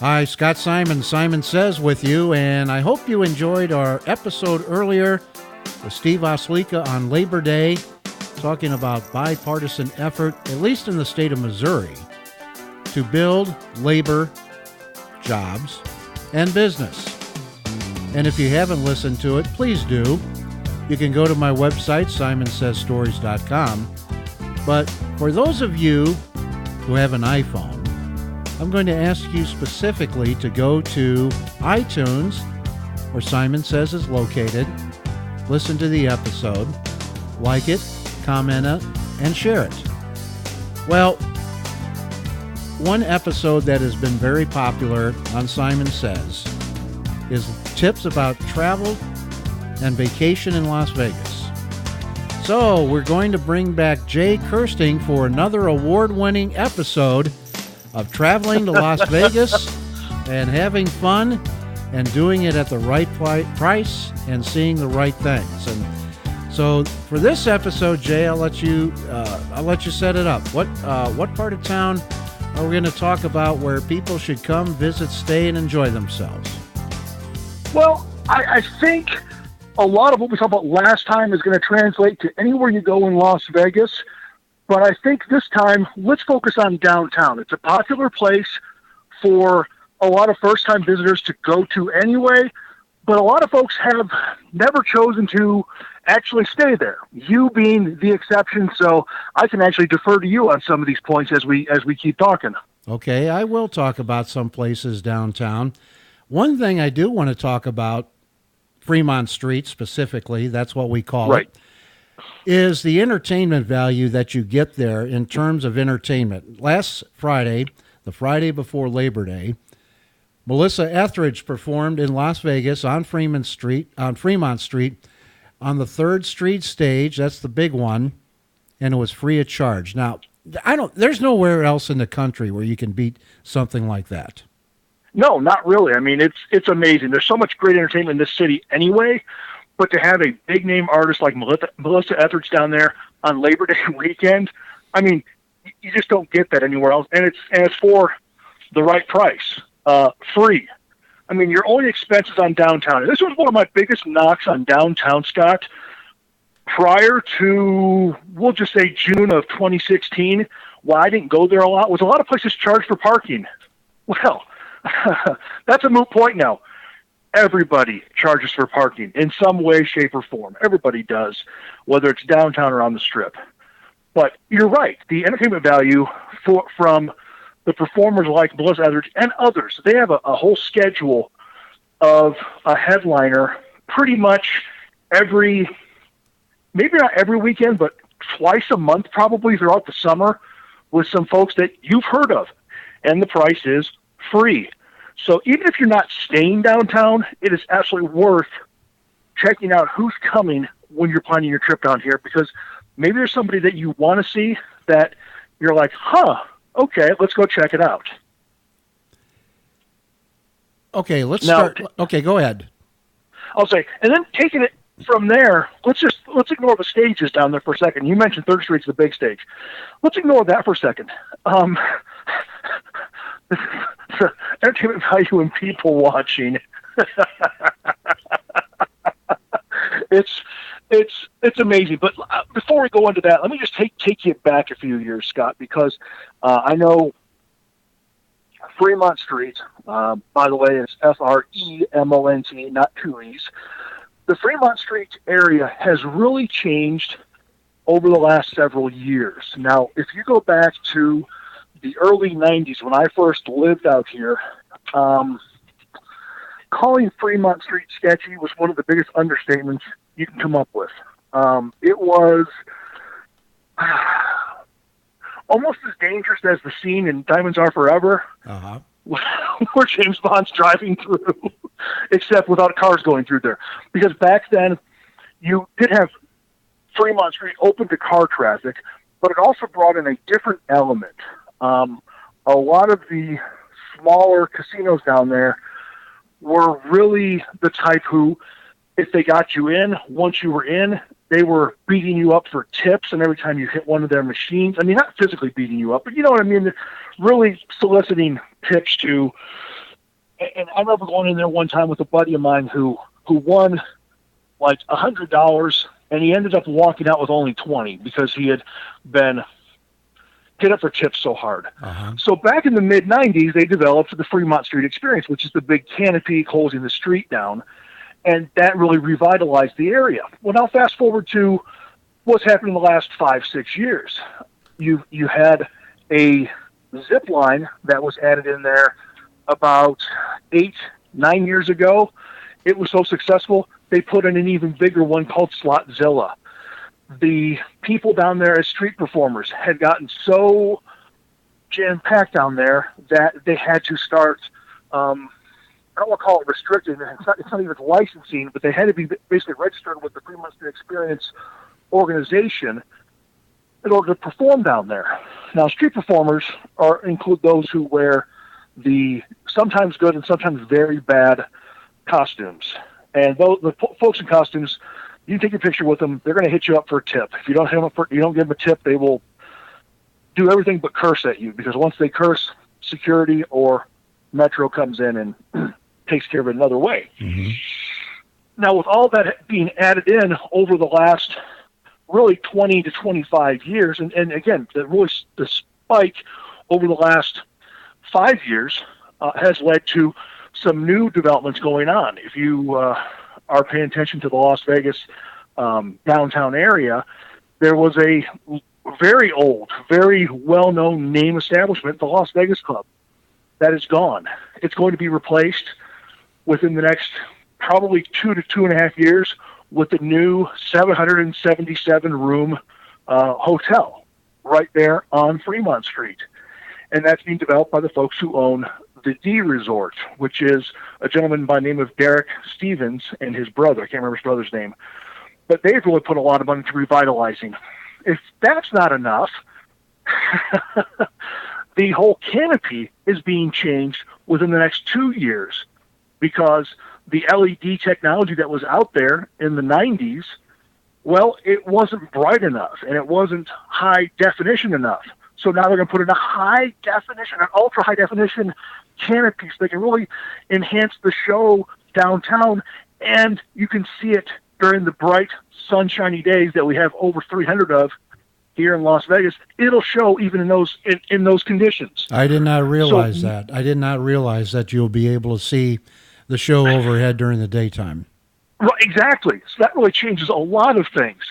Hi, Scott Simon, Simon Says with you, and I hope you enjoyed our episode earlier with Steve Oslika on Labor Day, talking about bipartisan effort, at least in the state of Missouri, to build labor, jobs, and business. And if you haven't listened to it, please do. You can go to my website, simonsaystories.com. But for those of you who have an iPhone, I'm going to ask you specifically to go to iTunes, where Simon Says is located, listen to the episode, like it, comment it, and share it. Well, one episode that has been very popular on Simon Says is tips about travel and vacation in Las Vegas. So we're going to bring back Jay Kirsting for another award-winning episode of traveling to Las Vegas and having fun and doing it at the right price and seeing the right things. And so for this episode, Jay, I'll let you set it up. What part of town are we going to talk about where people should come, visit, stay, and enjoy themselves? Well, I think a lot of what we talked about last time is going to translate to anywhere you go in Las Vegas. But I think this time, let's focus on downtown. It's a popular place for a lot of first-time visitors to go to anyway, but a lot of folks have never chosen to actually stay there, you being the exception, so I can actually defer to you on some of these points as we keep talking. Okay, I will talk about some places downtown. One thing I do want to talk about, Fremont Street specifically, that's what we call it, is the entertainment value that you get there in terms of entertainment. Last Friday, the Friday before Labor Day, Melissa Etheridge performed in Las Vegas on Fremont Street, on the 3rd Street stage. That's the big one, and it was free of charge. Now, there's nowhere else in the country where you can beat something like that. No, not really. I mean, it's amazing. There's so much great entertainment in this city anyway. But to have a big-name artist like Melissa Etheridge down there on Labor Day weekend, I mean, you just don't get that anywhere else. And it's for the right price, free. I mean, your only expenses on downtown. And this was one of my biggest knocks on downtown, Scott. Prior to, we'll just say June of 2016, why I didn't go there a lot was a lot of places charge for parking. Well, that's a moot point now. Everybody charges for parking in some way, shape, or form. Everybody does, whether it's downtown or on the Strip. But you're right. The entertainment value from the performers like Melissa Etheridge and others, they have a whole schedule of a headliner pretty much maybe not every weekend, but twice a month probably throughout the summer with some folks that you've heard of. And the price is free. So even if you're not staying downtown, it is absolutely worth checking out who's coming when you're planning your trip down here, because maybe there's somebody that you want to see that you're like, okay, let's go check it out. Okay, let's start. Okay, go ahead. I'll say, and then taking it from there, let's ignore the stages down there for a second. You mentioned 3rd Street's the big stage. Let's ignore that for a second. Entertainment value in people watching. It's amazing. But before we go into that, let me just take you back a few years, Scott, because I know Fremont Street, by the way, it's Fremont, not two E's. The Fremont Street area has really changed over the last several years. Now, if you go back to the early 90s, when I first lived out here, calling Fremont Street sketchy was one of the biggest understatements you can come up with. It was almost as dangerous as the scene in Diamonds Are Forever, where James Bond's driving through, except without cars going through there. Because back then, you did have Fremont Street open to car traffic, but it also brought in a different element. A lot of the smaller casinos down there were really the type who, if they got you in, once you were in, they were beating you up for tips, and every time you hit one of their machines, I mean, not physically beating you up, but you know what I mean, really soliciting tips to And I remember going in there one time with a buddy of mine who won like $100, and he ended up walking out with only 20 because he had been hit up for tips so hard. Uh-huh. So back in the mid-'90s, they developed the Fremont Street Experience, which is the big canopy closing the street down, and that really revitalized the area. Well, now fast forward to what's happened in the last 5-6 years. You had a zip line that was added in there about 8-9 years ago. It was so successful, they put in an even bigger one called Slotzilla. The people down there as street performers had gotten so jam-packed down there that they had to start, I don't want to call it restricted, it's not even licensing, but they had to be basically registered with the Fremont Street Experience organization in order to perform down there. Now, street performers include those who wear the sometimes good and sometimes very bad costumes. And the folks in costumes, you take a picture with them, they're going to hit you up for a tip. If you don't give them a tip, they will do everything but curse at you, because once they curse, security or Metro comes in and takes care of it another way. Mm-hmm. Now, with all that being added in over the last really 20 to 25 years, and again, the spike over the last 5 years has led to some new developments going on. If you are paying attention to the Las Vegas downtown area, there was a very old, very well-known name establishment, the Las Vegas Club, that is gone. It's going to be replaced within the next probably 2 to 2.5 years with the new 777-room hotel right there on Fremont Street. And that's being developed by the folks who own the D Resort, which is a gentleman by the name of Derek Stevens and his brother. I can't remember his brother's name. But they've really put a lot of money into revitalizing. If that's not enough, the whole canopy is being changed within the next 2 years, because the LED technology that was out there in the 90s, well, it wasn't bright enough and it wasn't high definition enough. So now they're going to put in a high definition, an ultra high definition canopy, so they can really enhance the show downtown, and you can see it during the bright, sunshiny days that we have over 300 of here in Las Vegas. It'll show even in those conditions. I did not realize that. I did not realize that you'll be able to see the show overhead during the daytime. Right, exactly. So that really changes a lot of things.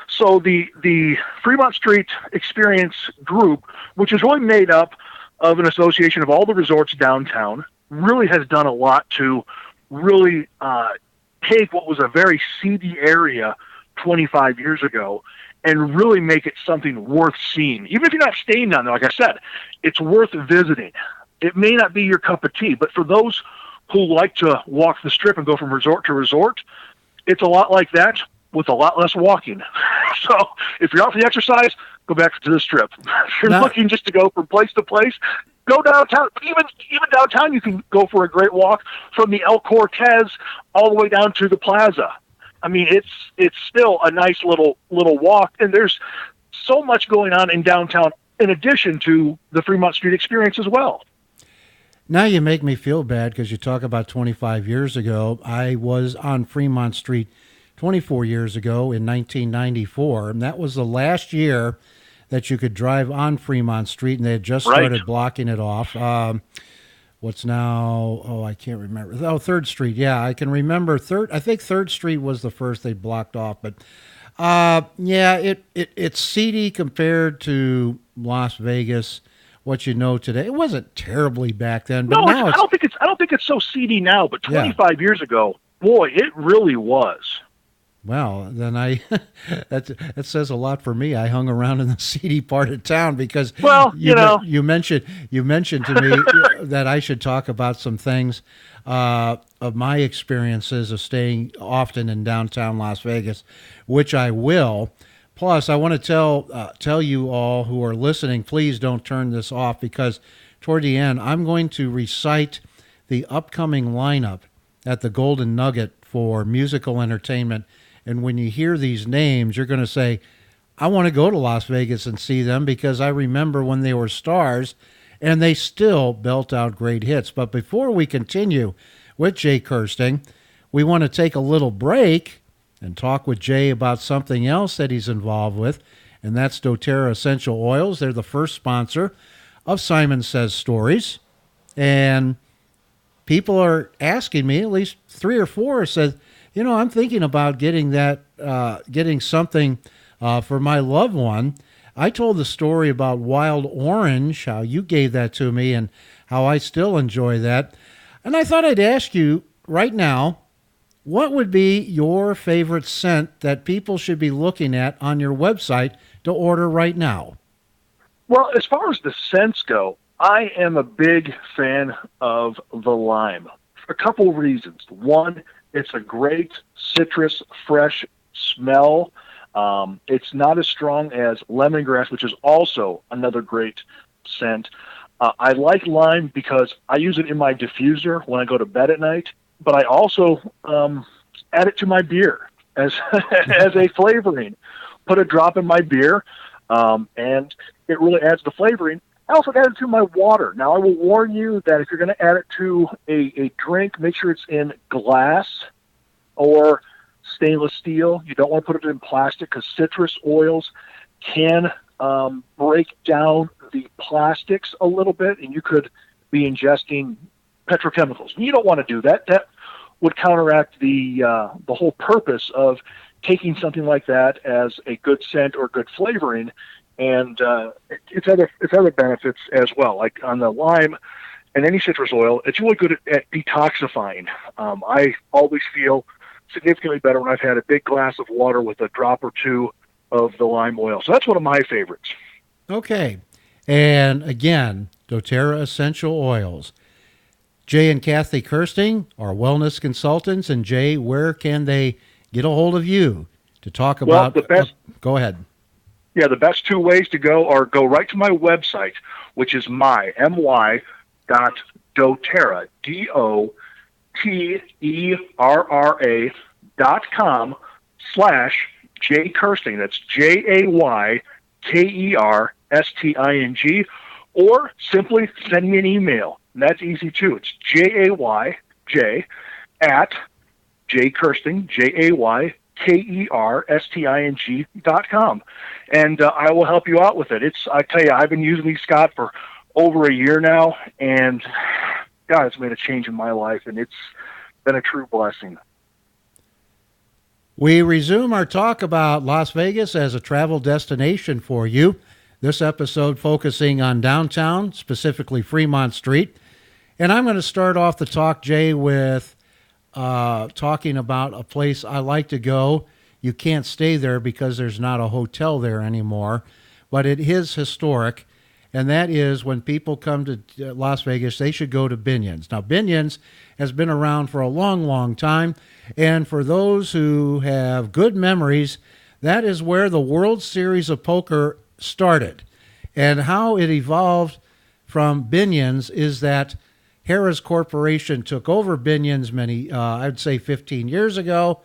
So the Fremont Street Experience group, which is really made up of an association of all the resorts downtown, really has done a lot to really take what was a very seedy area 25 years ago and really make it something worth seeing. Even if you're not staying down there, like I said, it's worth visiting. It may not be your cup of tea, but for those who like to walk the strip and go from resort to resort, it's a lot like that with a lot less walking. So if you're out for the exercise, go back to the strip. If you're looking just to go from place to place, go downtown. Even downtown, you can go for a great walk from the El Cortez all the way down to the Plaza. I mean, it's still a nice little walk, and there's so much going on in downtown in addition to the Fremont Street Experience as well. Now you make me feel bad because you talk about 25 years ago. I was on Fremont Street 24 years ago in 1994, and that was the last year that you could drive on Fremont Street, and they had just started blocking it off. What's now, I can't remember. 3rd Street. Yeah, I can remember. I think 3rd Street was the first they blocked off. But, yeah, it's seedy compared to Las Vegas, what you know today. It wasn't terribly back then. But now I don't think it's so seedy now, but 25 years ago, boy, it really was. Well, then that says a lot for me. I hung around in the seedy part of town because you mentioned to me that I should talk about some things of my experiences of staying often in downtown Las Vegas, which I will. Plus, I want to tell you all who are listening, please don't turn this off, because toward the end, I'm going to recite the upcoming lineup at the Golden Nugget for musical entertainment. And when you hear these names, you're going to say, I want to go to Las Vegas and see them, because I remember when they were stars and they still belt out great hits. But before we continue with Jay Kirsting, we want to take a little break and talk with Jay about something else that he's involved with, and that's doTERRA Essential Oils. They're the first sponsor of Simon Says Stories, and people are asking me, at least 3 or 4 said, I'm thinking about getting something for my loved one. I told the story about Wild Orange, how you gave that to me and how I still enjoy that. And I thought I'd ask you right now, what would be your favorite scent that people should be looking at on your website to order right now? Well, as far as the scents go, I am a big fan of the lime for a couple of reasons. One, it's a great citrus, fresh smell. It's not as strong as lemongrass, which is also another great scent. I like lime because I use it in my diffuser when I go to bed at night, but I also add it to my beer as as a flavoring. Put a drop in my beer, and it really adds the flavoring. I also add it to my water. Now, I will warn you that if you're going to add it to a drink, make sure it's in glass or stainless steel. You don't want to put it in plastic because citrus oils can break down the plastics a little bit, and you could be ingesting petrochemicals. You don't want to do that. That would counteract the whole purpose of taking something like that as a good scent or good flavoring, and it's other benefits as well. Like on the lime and any citrus oil, it's really good at detoxifying. I always feel significantly better when I've had a big glass of water with a drop or two of the lime oil. So that's one of my favorites. Okay. And again, doTERRA Essential Oils. Jay and Kathy Kirsting are wellness consultants. And Jay, where can they get a hold of you to talk about? Well, the best. Go ahead. Yeah, the best 2 ways to go are go right to my website, which is my.doterra, doterra.com/Jay Kirsting. That's JayKersting, or simply send me an email. And that's easy too. It's JayJ at jaykirsting, JayKersting.com. And I will help you out with it. I tell you, I've been using these, Scott, for over a year now, and God, it's made a change in my life, and it's been a true blessing. We resume our talk about Las Vegas as a travel destination for you. This episode focusing on downtown, specifically Fremont Street. And I'm going to start off the talk, Jay, with talking about a place I like to go. You can't stay there because there's not a hotel there anymore, but it is historic. And that is when people come to Las Vegas, they should go to Binions. Now, Binions has been around for a long, long time. And for those who have good memories, that is where the World Series of Poker started. And how it evolved from Binions is that Harrah's Corporation took over Binions I'd say 15 years ago.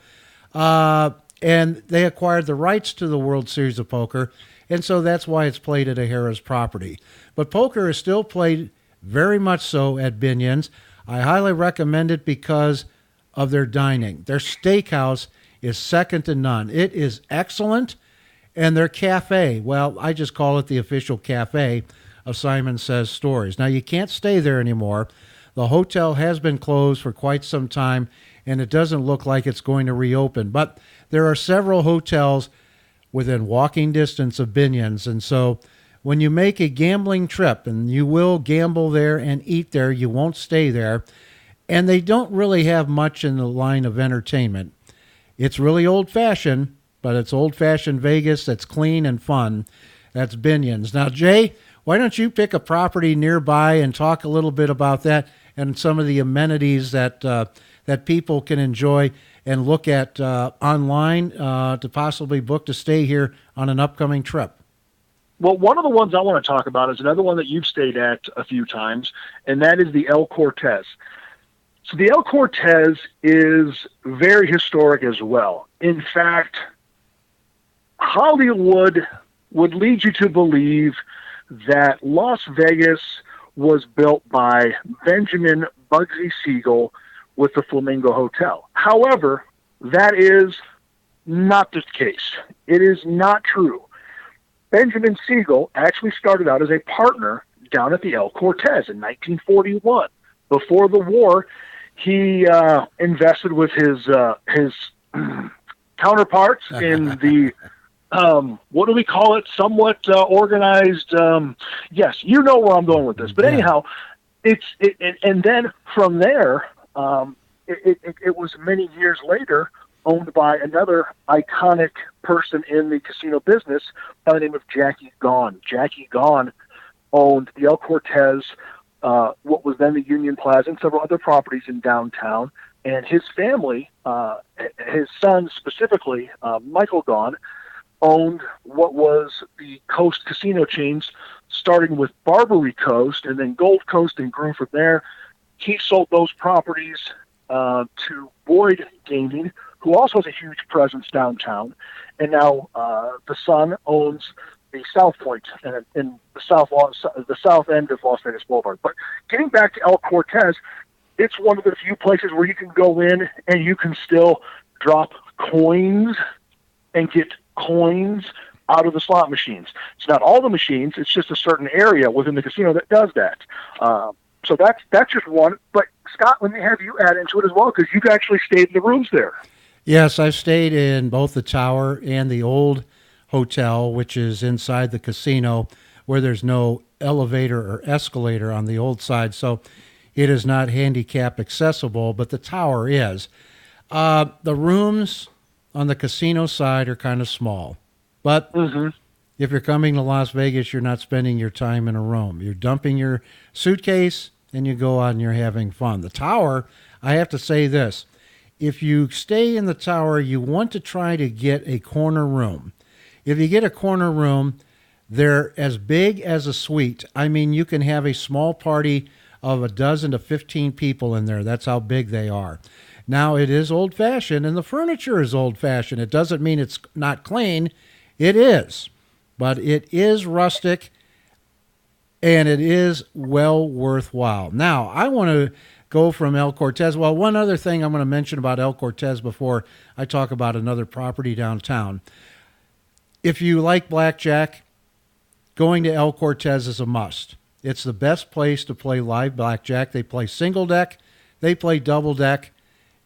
And they acquired the rights to the World Series of Poker. And so that's why it's played at a Harrah's property. But poker is still played very much so at Binions. I highly recommend it because of their dining. Their steakhouse is second to none. It is excellent. And their cafe, well, I just call it the official cafe of Simon Says Stories. Now, you can't stay there anymore. The hotel has been closed for quite some time, and it doesn't look like it's going to reopen. But there are several hotels within walking distance of Binions. And so when you make a gambling trip, and you will gamble there and eat there, you won't stay there. And they don't really have much in the line of entertainment. It's really old-fashioned, but it's old-fashioned Vegas that's clean and fun. That's Binions. Now, Jay, why don't you pick a property nearby and talk a little bit about that and some of the amenities that that people can enjoy and look at online to possibly book to stay here on an upcoming trip? Well, one of the ones I want to talk about is another one that you've stayed at a few times, and that is the El Cortez. So the El Cortez is very historic as well. In fact, Hollywood would lead you to believe that Las Vegas was built by Benjamin Bugsy Siegel with the Flamingo Hotel. However, that is not the case. It is not true. Benjamin Siegel actually started out as a partner down at the El Cortez in 1941. Before the war, he invested with his counterparts in the what do we call it? Somewhat organized. Yes, you know where I'm going with this. But anyhow, and then from there, it was many years later owned by another iconic person in the casino business by the name of Jackie Gaughan. Jackie Gaughan owned the El Cortez, what was then the Union Plaza, and several other properties in downtown. And his family, his son specifically, Michael Gaughan, owned what was the Coast casino chains, starting with Barbary Coast and then Gold Coast, and grew from there. He sold those properties to Boyd Gaming, who also has a huge presence downtown. And now the son owns the South Point in the south end of Las Vegas Boulevard. But getting back to El Cortez, it's one of the few places where you can go in and you can still drop coins and get coins out of the slot machines. It's not all the machines. It's just a certain area within the casino that does that. So that's just one. But Scott, let me have you add into it as well, because you've actually stayed in the rooms there. Yes, I've stayed in both the tower and the old hotel, which is inside the casino, where there's no elevator or escalator on the old side. So it is not handicap accessible, but the tower is. The rooms on the casino side are kind of small. But if you're coming to Las Vegas, you're not spending your time in a room. You're dumping your suitcase and you go out and you're having fun. The tower, I have to say this. If you stay in the tower, you want to try to get a corner room. If you get a corner room, they're as big as a suite. I mean, you can have a small party of a dozen to 15 people in there. That's how big they are. Now, it is old-fashioned, and the furniture is old-fashioned. It doesn't mean it's not clean. It is. But it is rustic, and it is well worthwhile. Now, I want to go from El Cortez. Well, one other thing I'm going to mention about El Cortez before I talk about another property downtown. If you like blackjack, going to El Cortez is a must. It's the best place to play live blackjack. They play single deck, they play double deck,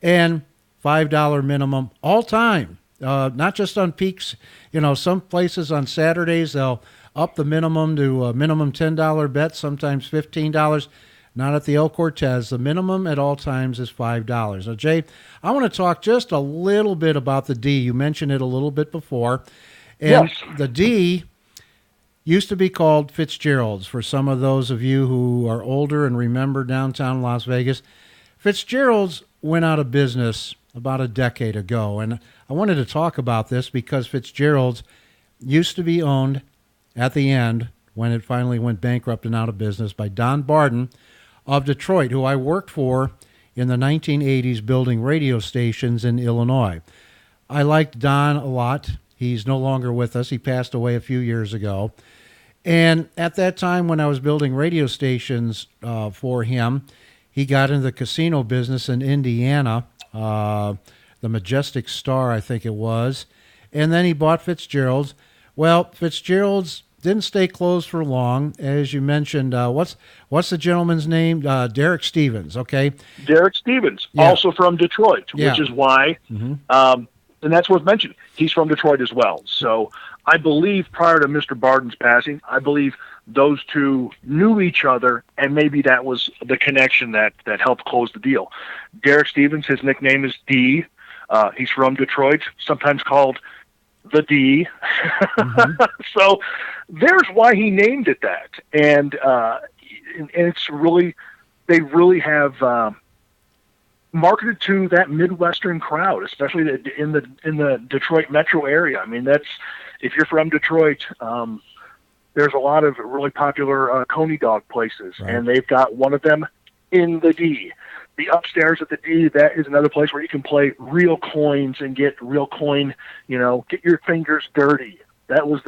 and $5 minimum all time. Not just on peaks. You know, some places on Saturdays, they'll up the minimum to a minimum $10 bet, sometimes $15. Not at the El Cortez. The minimum at all times is $5. Now, Jay, I want to talk just a little bit about the D. You mentioned it a little bit before. And yes. The D used to be called Fitzgerald's. For some of those of you who are older and remember downtown Las Vegas, Fitzgerald's went out of business about a decade ago. And I wanted to talk about this because Fitzgerald's used to be owned at the end, when it finally went bankrupt and out of business, by Don Barden of Detroit, who I worked for in the 1980s building radio stations in Illinois. I liked Don a lot. He's no longer with us. He passed away a few years ago. And at that time when I was building radio stations for him, he got into the casino business in Indiana, the Majestic Star, I think it was. And then he bought Fitzgerald's. Well, Fitzgerald's didn't stay closed for long. As you mentioned, what's the gentleman's name? Derek Stevens, okay? Derek Stevens, also from Detroit, which is why, and that's worth mentioning, he's from Detroit as well. So I believe prior to Mr. Barden's passing, I believe those two knew each other, and maybe that was the connection that helped close the deal. Derek Stevens, his nickname is D. He's from Detroit, sometimes called the D. So there's why he named it that. And it's really, they really have marketed to that Midwestern crowd, especially in the Detroit metro area. I mean, that's, if you're from Detroit, there's a lot of really popular Coney dog places, and they've got one of them in the D. The upstairs at the D, that is another place where you can play real coins and get real coin, get your fingers dirty. That was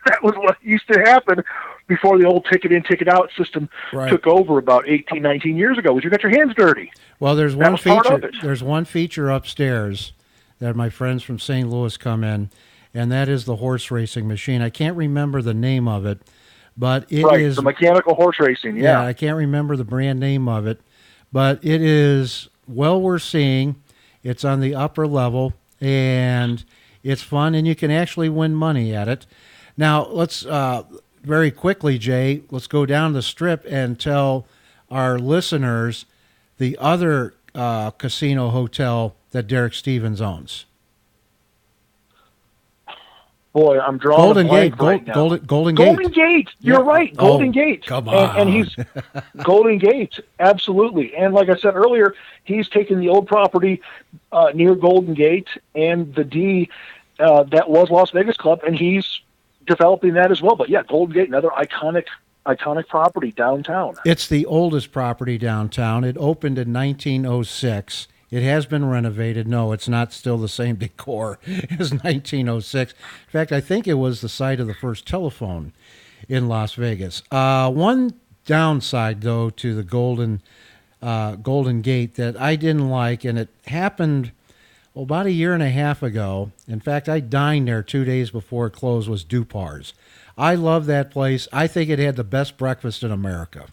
that was what used to happen before the old ticket in, ticket out system Right. took over about 18, 19 years ago, was you got your hands dirty. Well, there's That one was part of feature. it. There's one feature upstairs that my friends from St. Louis come in, and that is the horse racing machine. I can't remember the name of it, but it is the mechanical horse racing. Yeah. I can't remember the brand name of it, but it is well worth seeing. It's on the upper level, and it's fun, and you can actually win money at it. Now, let's very quickly, Jay, let's go down the strip and tell our listeners the other casino hotel that Derek Stevens owns. Boy, I'm drawing Golden a blank Gate. right now. Golden Gate. Golden Gate. You're Yeah. right. Golden Gate. Come on. And he's Golden Gate. Absolutely. And like I said earlier, he's taken the old property near Golden Gate and the D that was Las Vegas Club, and he's developing that as well. But yeah, Golden Gate, another iconic property downtown. It's the oldest property downtown. It opened in 1906. It has been renovated. No, it's not still the same decor as 1906. In fact, I think it was the site of the first telephone in Las Vegas. One downside, though, to the Golden Gate that I didn't like, and it happened about a year and a half ago. In fact, I dined there 2 days before it closed, was Dupar's. I love that place. I think it had the best breakfast in America.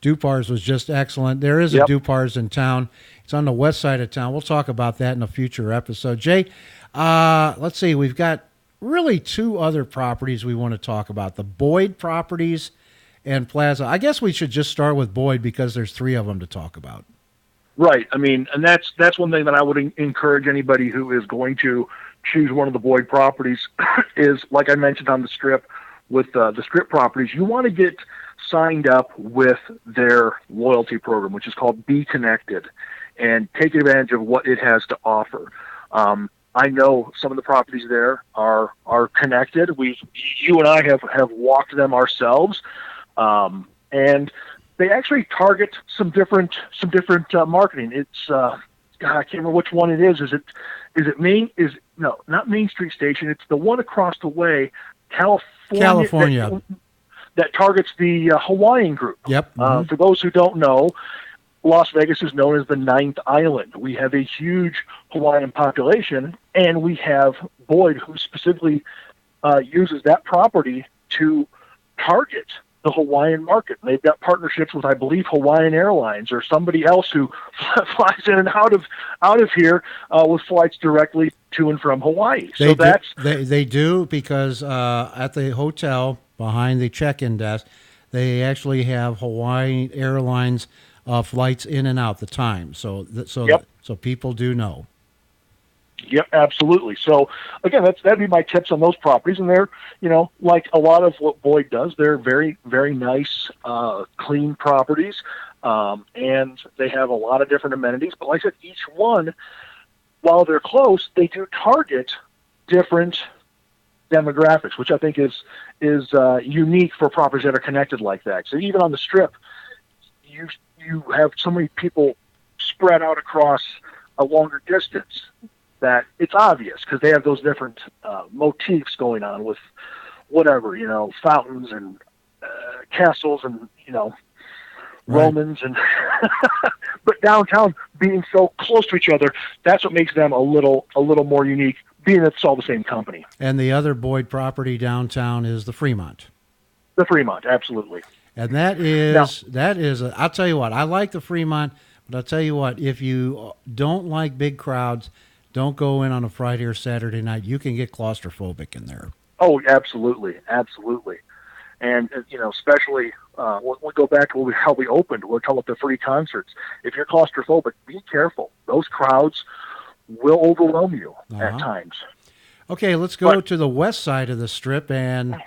Dupar's was just excellent. There is a Dupar's in town. It's on the west side of town. We'll talk about that in a future episode. Jay, let's see. We've got really two other properties we want to talk about, the Boyd properties and Plaza. I guess we should just start with Boyd because there's three of them to talk about. Right. I mean, and that's one thing that I would encourage anybody who is going to choose one of the Boyd properties is, like I mentioned on the Strip, with the Strip properties, you want to get signed up with their loyalty program, which is called Be Connected, and take advantage of what it has to offer. I know some of the properties there are connected. You and I have walked them ourselves, and they actually target some different marketing. It's God, I can't remember which one it is. Is it Main? No, not Main Street Station. It's the one across the way, California. That targets the Hawaiian group. Yep. Mm-hmm. For those who don't know, Las Vegas is known as the ninth island. We have a huge Hawaiian population, and we have Boyd, who specifically uses that property to target the Hawaiian market. They've got partnerships with, I believe, Hawaiian Airlines or somebody else who flies in and out of here with flights directly to and from Hawaii. They do because at the hotel behind the check-in desk, they actually have Hawaiian Airlines flights in and out the time. So people do know. Yep, absolutely. So again, that'd be my tips on those properties, and they're, like a lot of what Boyd does, they're very, very nice, clean properties, and they have a lot of different amenities. But like I said, each one, while they're close, they do target different demographics, which I think is unique for properties that are connected like that. So even on the Strip, you have so many people spread out across a longer distance that it's obvious because they have those different motifs going on with whatever, fountains and castles and, Romans and but downtown being so close to each other, that's what makes them a little more unique, being that it's all the same company. And the other Boyd property downtown is the Fremont. The Fremont, absolutely. And that is I'll tell you what, I like the Fremont, but I'll tell you what, if you don't like big crowds, don't go in on a Friday or Saturday night. You can get claustrophobic in there. Oh, absolutely. Absolutely. And, especially when we go back to how we opened, we'll call it the free concerts. If you're claustrophobic, be careful. Those crowds will overwhelm you at times. Okay, let's go to the west side of the Strip and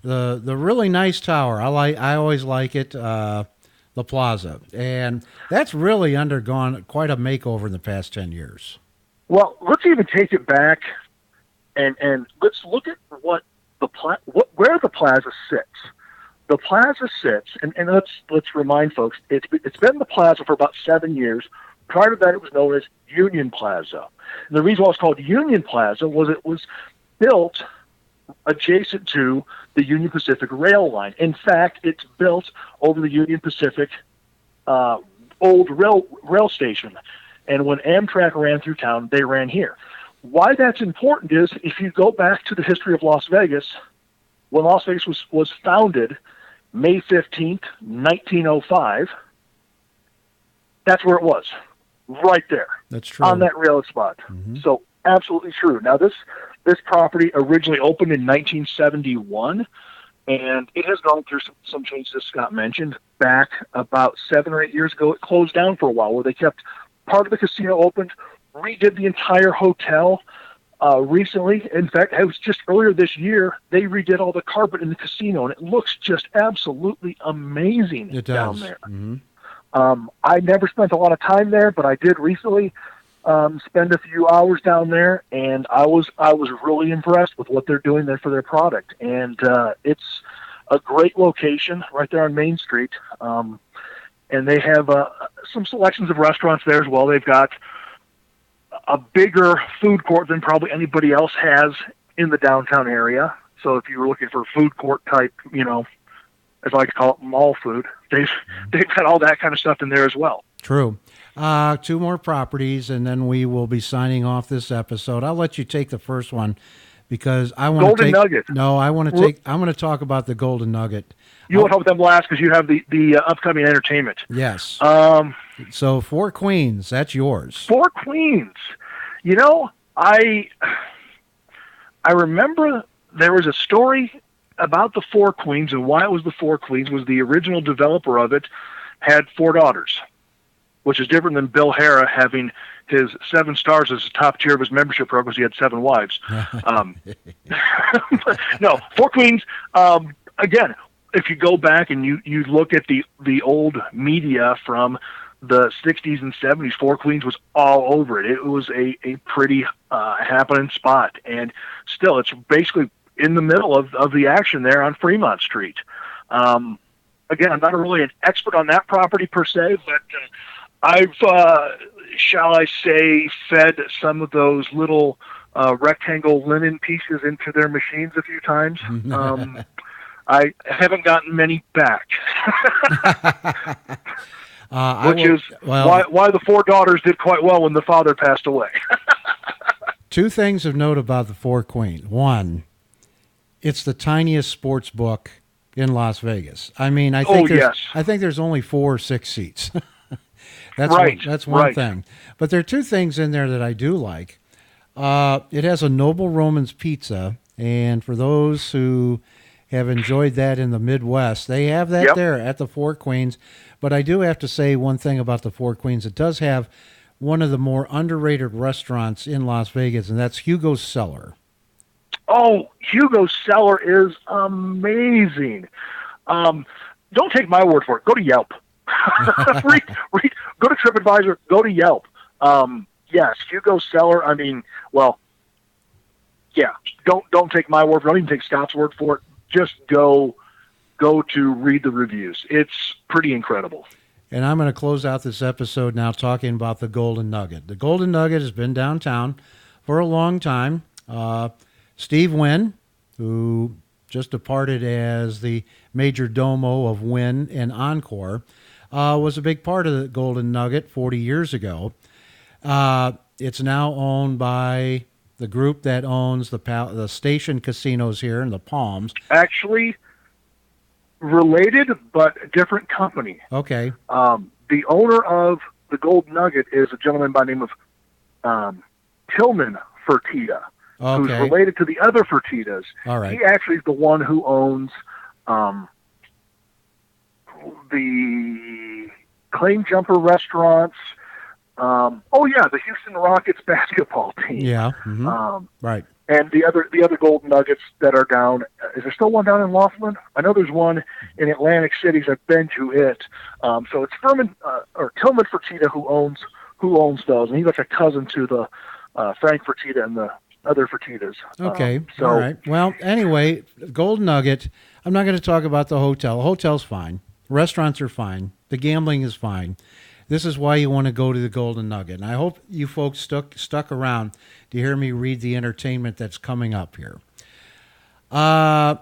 the really nice tower. I always like it, the Plaza. And that's really undergone quite a makeover in the past 10 years. Well, let's even take it back and let's look at where the Plaza sits. The Plaza sits, and let's remind folks, it's been the Plaza for about 7 years. Prior to that, it was known as Union Plaza. And the reason why it was called Union Plaza was it was built adjacent to the Union Pacific rail line. In fact, it's built over the Union Pacific old rail station. And when Amtrak ran through town, they ran here. Why that's important is if you go back to the history of Las Vegas, when Las Vegas was founded May 15th, 1905, that's where it was, right there. That's true. On that rail spot. Mm-hmm. So absolutely true. Now, this property originally opened in 1971, and it has gone through some changes, as Scott mentioned. Back about 7 or 8 years ago, it closed down for a while, where they kept part of the casino opened, redid the entire hotel recently. In fact, it was just earlier this year, they redid all the carpet in the casino, and it looks just absolutely amazing down there. Mm-hmm. I never spent a lot of time there, but I did recently spend a few hours down there, and I was really impressed with what they're doing there for their product. And it's a great location right there on Main Street. And they have some selections of restaurants there as well. They've got a bigger food court than probably anybody else has in the downtown area. So if you were looking for food court type, as I like to call it, mall food, they've got all that kind of stuff in there as well. True. 2 more properties, and then we will be signing off this episode. I'll let you take the first one because I want to take Nugget. No, I want to take. I'm going to talk about the Golden Nugget. You want to help them last because you have the upcoming entertainment. Yes. So 4 Queens, that's yours. 4 Queens. I remember there was a story about the 4 Queens, and why it was the 4 Queens was the original developer of it had 4 daughters, which is different than Bill Hara having his 7 stars as the top tier of his membership program because he had 7 wives. No, 4 Queens, again, if you go back and you look at the old media from the 60s and 70s, 4 Queens was all over it. It was a pretty happening spot. And still, it's basically in the middle of the action there on Fremont Street. Again, I'm not really an expert on that property per se, but I've, shall I say, fed some of those little rectangle linen pieces into their machines a few times. I haven't gotten many back. Which is why the 4 daughters did quite well when the father passed away. 2 things of note about the 4 Queens. 1, it's the tiniest sports book in Las Vegas. I mean, I think there's only 4 or 6 seats. That's one thing. But there are 2 things in there that I do like. It has a Noble Roman's pizza, and for those who have enjoyed that in the Midwest, they have that there at the 4 Queens. But I do have to say one thing about the 4 Queens. It does have one of the more underrated restaurants in Las Vegas, and that's Hugo's Cellar. Oh, Hugo's Cellar is amazing. Don't take my word for it. Go to Yelp. Go to TripAdvisor. Go to Yelp. Yes, Hugo's Cellar. I mean, well, yeah. Don't take my word for it. Don't even take Scott's word for it. Just go to read the reviews. It's pretty incredible. And I'm going to close out this episode now talking about the Golden Nugget. The Golden Nugget has been downtown for a long time. Steve Wynn, who just departed as the major domo of Wynn and Encore, was a big part of the Golden Nugget 40 years ago. It's now owned by the group that owns the Station casinos here in the Palms. Actually, related, but different company. Okay. The owner of the Golden Nugget is a gentleman by the name of Tillman Fertitta, who's related to the other Fertittas. All right. He actually is the one who owns the Claim Jumper restaurants. The Houston Rockets basketball team. Yeah. Mm-hmm. Right. And the other Golden Nuggets that are down. Is there still one down in Laughlin? I know there's one in Atlantic City. I've been to it. So it's Tillman Fertitta who owns those, and he's like a cousin to the Frank Fertitta and the other Fertittas. Okay. All right. Well, anyway, Golden Nugget. I'm not going to talk about the hotel. The hotel's fine. Restaurants are fine. The gambling is fine. This is why you want to go to the Golden Nugget. And I hope you folks stuck around to hear me read the entertainment that's coming up here. I'm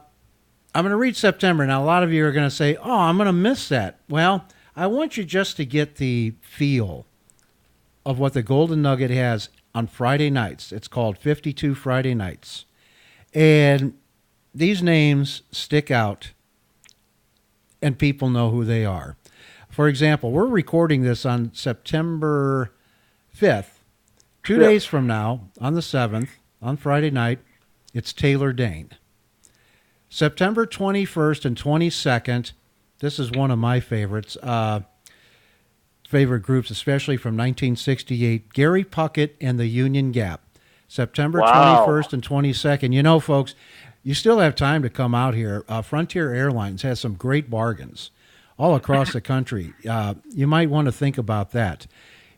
going to read September. Now, a lot of you are going to say, oh, I'm going to miss that. Well, I want you just to get the feel of what the Golden Nugget has on Friday nights. It's called 52 Friday Nights. And these names stick out, and people know who they are. For example, we're recording this on September 5th. 2 days from now, on the 7th, on Friday night, it's Taylor Dane. September 21st and 22nd, this is one of my favorites, favorite groups, especially from 1968, Gary Puckett and the Union Gap. September 21st and 22nd. You know, folks, you still have time to come out here. Frontier Airlines has some great bargains all across the country. You might want to think about that.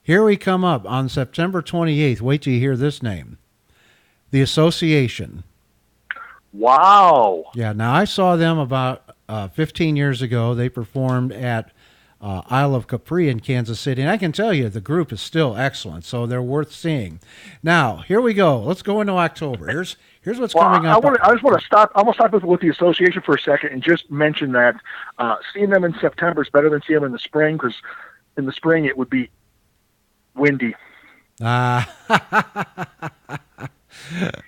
Here we come up on September 28th. Wait till you hear this name. The Association. Wow. Yeah, now I saw them about 15 years ago. They performed at Isle of Capri in Kansas City. And I can tell you the group is still excellent, so they're worth seeing. Now, here we go. Let's go into October. Here's what's coming up. I just want to stop. I'm going to stop with the association for a second and just mention that seeing them in September is better than seeing them in the spring, because in the spring it would be windy.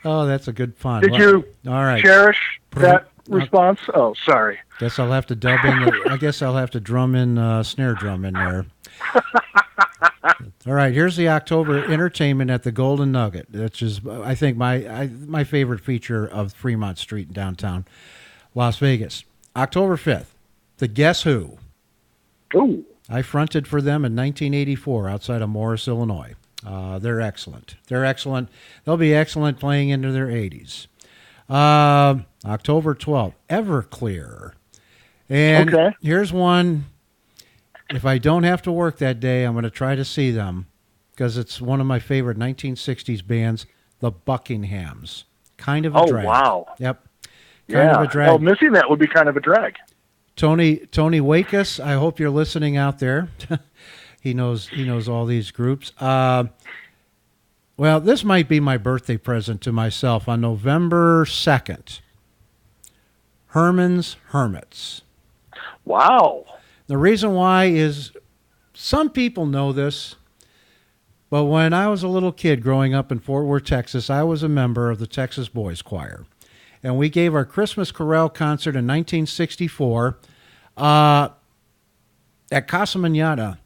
Oh, that's a good pun. Did you all right. cherish that response? Oh, sorry. Guess I'll have to dub in. I guess I'll have to drum in snare drum in there. All right, here's the October entertainment at the Golden Nugget, which is, I think, my favorite feature of Fremont Street in downtown Las Vegas. October 5th, the Guess Who. Ooh. I fronted for them in 1984 outside of Morris, Illinois. They're excellent. They're excellent. They'll be excellent playing into their 80s. October 12th, Everclear. And here's one. If I don't have to work that day, I'm going to try to see them because it's one of my favorite 1960s bands, the Buckinghams. Kind of a drag. Oh, wow. Yep. Kind of a drag. Oh, missing that would be kind of a drag. Tony Wakus, I hope you're listening out there. He knows all these groups. Well, this might be my birthday present to myself on November 2nd. Herman's Hermits. Wow. The reason why is some people know this, but when I was a little kid growing up in Fort Worth, Texas, I was a member of the Texas Boys Choir. And we gave our Christmas chorale concert in 1964 at Casa Manana.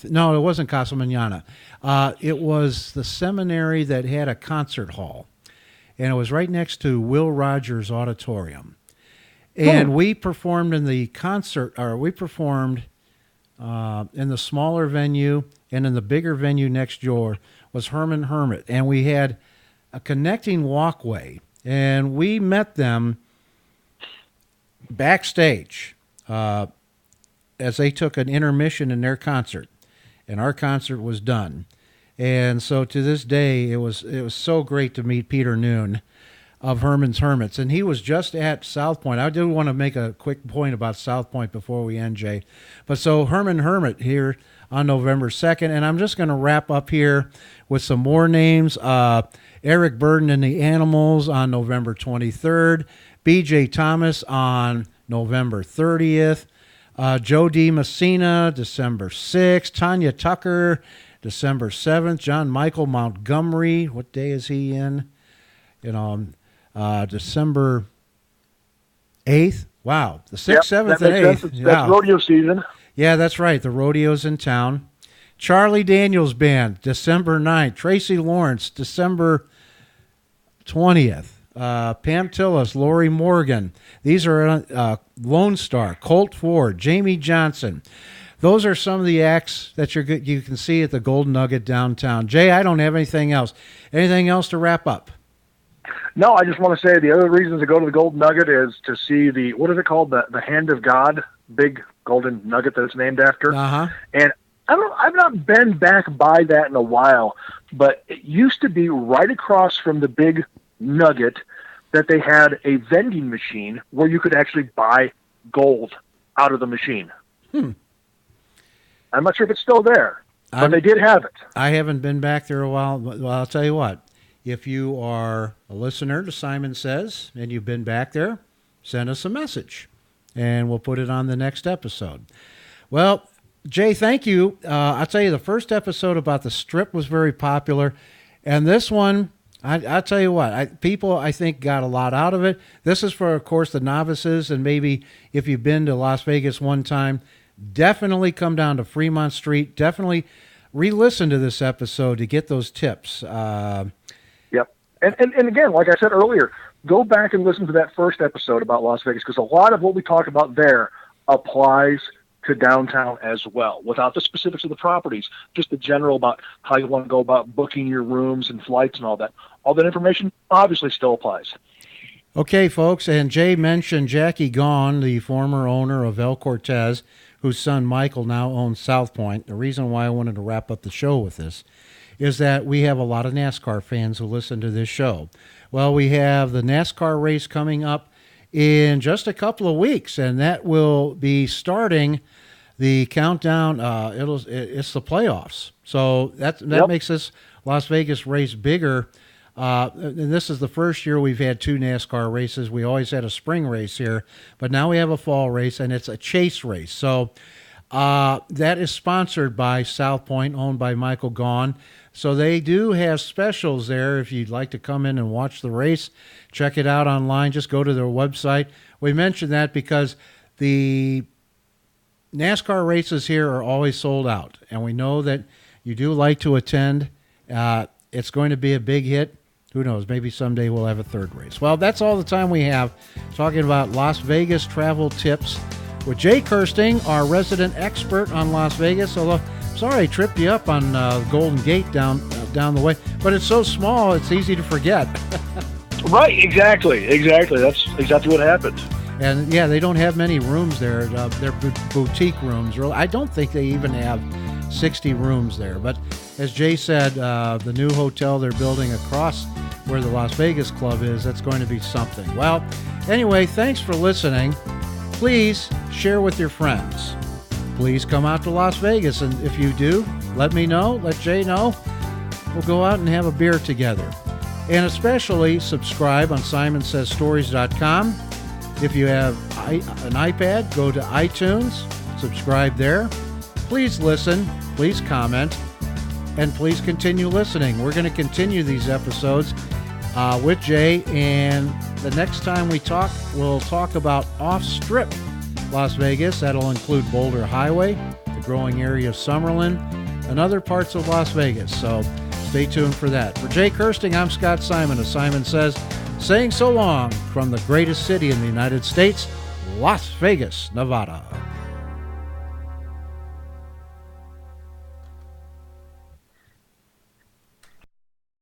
No, it wasn't Casa Manana. It was the seminary that had a concert hall. And it was right next to Will Rogers Auditorium. And we performed in the we performed in the smaller venue, and in the bigger venue next door was Herman Hermit. And we had a connecting walkway, and we met them backstage as they took an intermission in their concert, and our concert was done. And so to this day, it was so great to meet Peter Noon of Herman's Hermits, and he was just at South Point. I do want to make a quick point about South Point before we end, Jay. But so Herman Hermit here on November 2nd, and I'm just going to wrap up here with some more names. Eric Burden and the Animals on November 23rd, B.J. Thomas on November 30th, Joe D. Messina, December 6th, Tanya Tucker, December 7th, John Michael Montgomery, what day is he in? December 8th. Wow. The 6th, 7th, and 8th. That's rodeo season. Yeah, that's right. The rodeo's in town. Charlie Daniels Band, December 9th. Tracy Lawrence, December 20th. Pam Tillis, Lori Morgan. These are Lone Star, Colt Ford, Jamie Johnson. Those are some of the acts that you can see at the Golden Nugget downtown. Jay, I don't have anything else. Anything else to wrap up? No, I just want to say the other reason to go to the Golden Nugget is to see the, what is it called? The Hand of God, big golden nugget that it's named after. Uh-huh. And I've not been back by that in a while, but it used to be right across from the big nugget that they had a vending machine where you could actually buy gold out of the machine. I'm not sure if it's still there, but they did have it. I haven't been back there a while. Well, I'll tell you what. if you are a listener to Simon Says and you've been back there, send us a message, and we'll put it on the next episode. Well, Jay, thank you. I'll tell you, the first episode about the Strip was very popular, and this one, I'll tell you what, people, I think, got a lot out of it. This is for, of course, the novices, and maybe if you've been to Las Vegas one time, definitely come down to Fremont Street. Definitely re-listen to this episode to get those tips. Yep. And again, like I said earlier, go back and listen to that first episode about Las Vegas, because a lot of what we talk about there applies to downtown as well, without the specifics of the properties, just the general about how you want to go about booking your rooms and flights and all that. All that information obviously still applies. Okay, folks, and Jay mentioned Jackie Gaughan, the former owner of El Cortez, whose son Michael now owns South Point. The reason why I wanted to wrap up the show with this is that we have a lot of NASCAR fans who listen to this show. Well, we have the NASCAR race coming up in just a couple of weeks, and that will be starting the countdown. It's the playoffs, so that makes this Las Vegas race bigger. And this is the first year we've had 2 NASCAR races. We always had a spring race here, but now we have a fall race, and it's a chase race. So that is sponsored by South Point, owned by Michael Gaughan. So they do have specials there. If you'd like to come in and watch the race, check it out online. Just go to their website. We mentioned that because the NASCAR races here are always sold out, and we know that you do like to attend. It's going to be a big hit. Who knows? Maybe someday we'll have a third race. Well, that's all the time we have talking about Las Vegas travel tips with Jay Kirsting, our resident expert on Las Vegas. Although, sorry I tripped you up on Golden Gate down the way, but it's so small it's easy to forget. Right, exactly. That's exactly what happened. And yeah, they don't have many rooms there. They're boutique rooms. I don't think they even have 60 rooms there. But as Jay said, the new hotel they're building across where the Las Vegas Club is, that's going to be something. Well, anyway, thanks for listening. Please share with your friends. Please come out to Las Vegas, and if you do, let me know, let Jay know. We'll go out and have a beer together. And especially subscribe on SimonSaysStories.com. If you have an iPad, go to iTunes, subscribe there. Please listen, please comment, and please continue listening. We're going to continue these episodes with Jay, and the next time we talk, we'll talk about off-strip Las Vegas. That'll include Boulder Highway, the growing area of Summerlin, and other parts of Las Vegas. So stay tuned for that. For Jay Kirsting, I'm Scott Simon of Simon Says, saying so long from the greatest city in the United States, Las Vegas, Nevada.